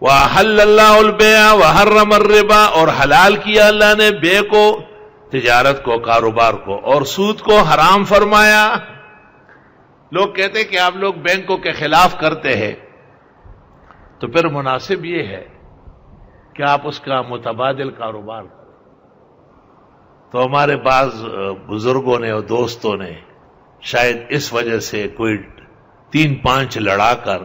وَأَحَلَّ اللَّهُ الْبَيْعَ وَحَرَّمَ الرِّبَا، اور حلال کیا اللہ نے بے کو، تجارت کو، کاروبار کو، اور سود کو حرام فرمایا۔ لوگ کہتے ہیں کہ آپ لوگ بینکوں کے خلاف کرتے ہیں، تو پھر مناسب یہ ہے کہ آپ اس کا متبادل کاروبار کریں۔ تو ہمارے بعض بزرگوں نے اور دوستوں نے شاید اس وجہ سے کوئی 3-5 لڑا کر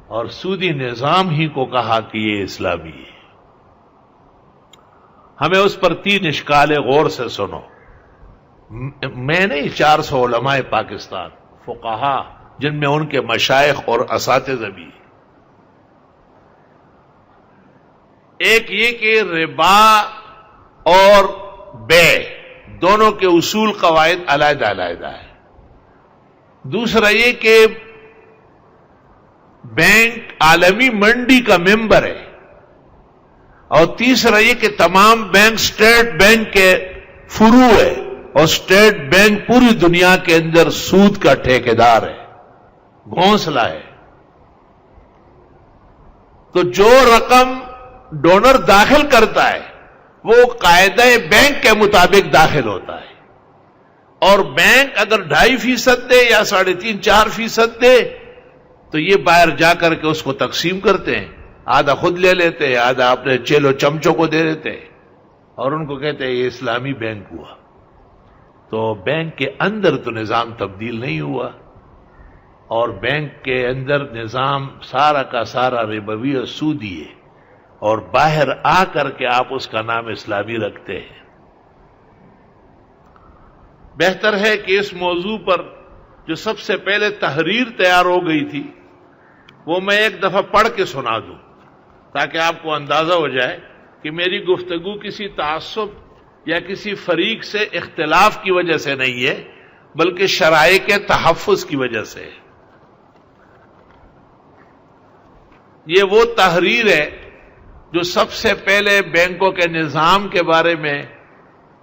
اور سودی نظام ہی کو کہا کہ یہ اسلامی ہے۔ ہمیں اس پر 3 اشکال غور سے سنو۔ میں نہیں، 400 علماء پاکستان فقہا، جن میں ان کے مشائخ اور اساتذہ بھی۔ ایک یہ کہ ربا اور بے دونوں کے اصول قواعد علیحدہ علیحدہ ہے۔ دوسرا یہ کہ بینک عالمی منڈی کا ممبر ہے، اور تیسرا یہ کہ تمام بینک اسٹیٹ بینک کے فروع ہے، اور اسٹیٹ بینک پوری دنیا کے اندر سود کا ٹھیکیدار ہے، گھونسلہ ہے۔ تو جو رقم ڈونر داخل کرتا ہے وہ قاعدہ بینک کے مطابق داخل ہوتا ہے، اور بینک اگر 2.5% دے یا 3.5-4% دے تو یہ باہر جا کر کے اس کو تقسیم کرتے ہیں، آدھا خود لے لیتے ہیں، آدھا اپنے چیلو چمچوں کو دے دیتے ہیں، اور ان کو کہتے ہیں یہ اسلامی بینک ہوا۔ تو بینک کے اندر تو نظام تبدیل نہیں ہوا، اور بینک کے اندر نظام سارا کا سارا ربوی اور سودی ہے، اور باہر آ کر کے آپ اس کا نام اسلامی رکھتے ہیں۔ بہتر ہے کہ اس موضوع پر جو سب سے پہلے تحریر تیار ہو گئی تھی وہ میں ایک دفعہ پڑھ کے سنا دوں، تاکہ آپ کو اندازہ ہو جائے کہ میری گفتگو کسی تعصب یا کسی فریق سے اختلاف کی وجہ سے نہیں ہے، بلکہ شرائع کے تحفظ کی وجہ سے ہے۔ یہ وہ تحریر ہے جو سب سے پہلے بینکوں کے نظام کے بارے میں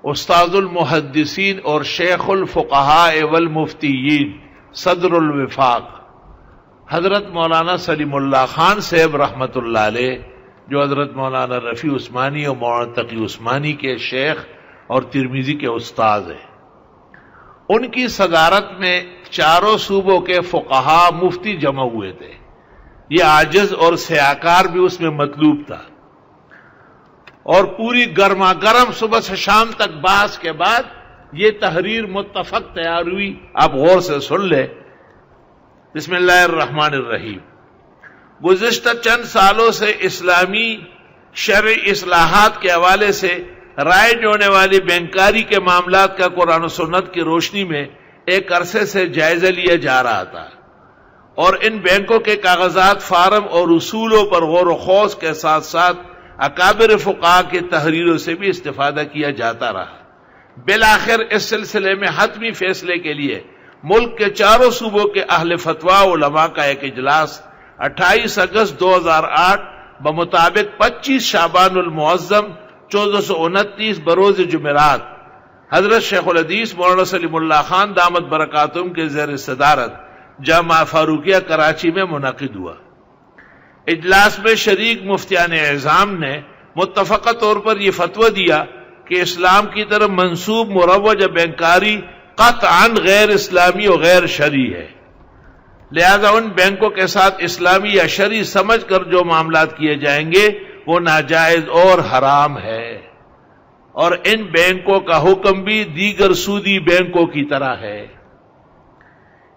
استاذ المحدثین اور شیخ الفقہاء والمفتیین صدر الوفاق حضرت مولانا سلیم اللہ خان صاحب رحمت اللہ علیہ، جو حضرت مولانا رفیع عثمانی اور مولانا تقی عثمانی کے شیخ اور ترمذی کے استاذ ہیں، ان کی صدارت میں 4 صوبوں کے فقہاء مفتی جمع ہوئے تھے۔ یہ عاجز اور سیاکار بھی اس میں مطلوب تھا، اور پوری گرما گرم صبح سے شام تک بحث کے بعد یہ تحریر متفق تیار ہوئی۔ آپ غور سے سن لیں۔ بسم اللہ الرحمن الرحیم۔ گزشتہ چند سالوں سے اسلامی شرعی اصلاحات کے حوالے سے رائج ہونے والی بینکاری کے معاملات کا قرآن و سنت کی روشنی میں ایک عرصے سے جائزہ لیا جا رہا تھا، اور ان بینکوں کے کاغذات، فارم اور اصولوں پر غور و خوض کے ساتھ ساتھ اکابر فقہاء کی تحریروں سے بھی استفادہ کیا جاتا رہا۔ بالآخر اس سلسلے میں حتمی فیصلے کے لیے ملک کے 4 صوبوں کے اہل فتویٰ علماء کا ایک اجلاس 28 اگست 2008 بمطابق 25 شعبان المعظم 1429 بروز جمعرات حضرت شیخ الحدیث مولانا سلیم اللہ خان دامت برکاتہم کے زیر صدارت جامعہ فاروقیہ کراچی میں منعقد ہوا۔ اجلاس میں شریک مفتیان اعظام نے متفقہ طور پر یہ فتویٰ دیا کہ اسلام کی طرف منسوب مروجہ بینکاری قطعاً غیر اسلامی اور غیر شرعی ہے، لہذا ان بینکوں کے ساتھ اسلامی یا شرعی سمجھ کر جو معاملات کیے جائیں گے وہ ناجائز اور حرام ہے، اور ان بینکوں کا حکم بھی دیگر سودی بینکوں کی طرح ہے۔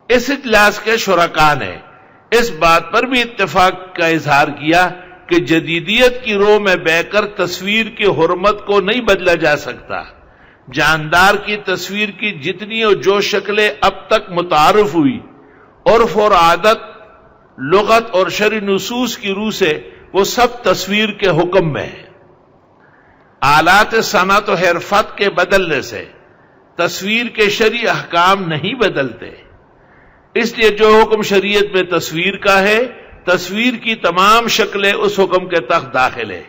اس اجلاس کے شرکاء نے اس بات پر بھی اتفاق کا اظہار کیا کہ جدیدیت کی رو میں بہ کر تصویر کی حرمت کو نہیں بدلا جا سکتا۔ جاندار کی تصویر کی جتنی اور جو شکلیں اب تک متعارف ہوئی، عرف اور عادت، لغت اور شرعی نصوص کی روح سے وہ سب تصویر کے حکم میں ہیں۔ آلات صنعت و حرفت کے بدلنے سے تصویر کے شرعی احکام نہیں بدلتے، اس لیے جو حکم شریعت میں تصویر کا ہے، تصویر کی تمام شکلیں اس حکم کے تحت داخل ہے۔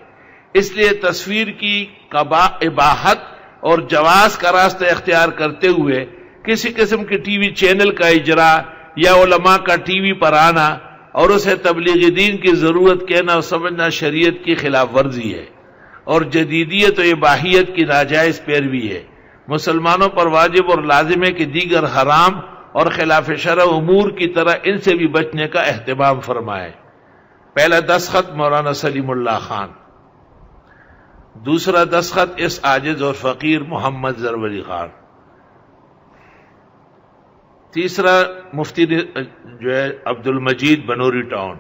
اس لیے تصویر کی اباحت اور جواز کا راستہ اختیار کرتے ہوئے کسی قسم کی ٹی وی چینل کا اجرا یا علماء کا ٹی وی پر آنا اور اسے تبلیغ دین کی ضرورت کہنا اور سمجھنا شریعت کی خلاف ورزی ہے اور جدیدیت و اباحیت کی ناجائز پیروی ہے۔ مسلمانوں پر واجب اور لازم ہے کہ دیگر حرام اور خلاف شرع امور کی طرح ان سے بھی بچنے کا اہتمام فرمائے۔ پہلا دستخط مولانا سلیم اللہ خان، دوسرا دستخط اس عاجز اور فقیر محمد زروری خان، تیسرا مفتی جو ہے عبد المجید بنوری ٹاؤن،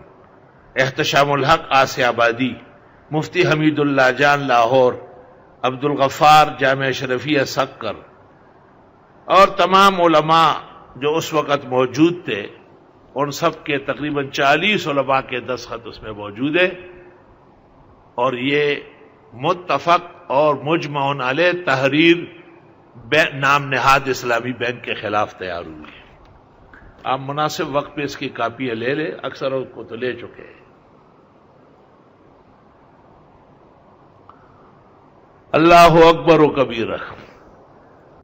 احتشام الحق آسیہ آبادی، مفتی حمید اللہ جان لاہور، عبد الغفار جامعہ اشرفیہ سکر، اور تمام علماء جو اس وقت موجود تھے ان سب کے تقریباً 40 علماء کے دستخط اس میں موجود ہے، اور یہ متفق اور مجمع علیہ تحریر نام نہاد اسلامی بینک کے خلاف تیار ہوئی ہے۔ آپ مناسب وقت پہ اس کی کاپیاں لے لیں، اکثر اس کو تو لے چکے ہیں۔ اللہ اکبر و کبیرہ۔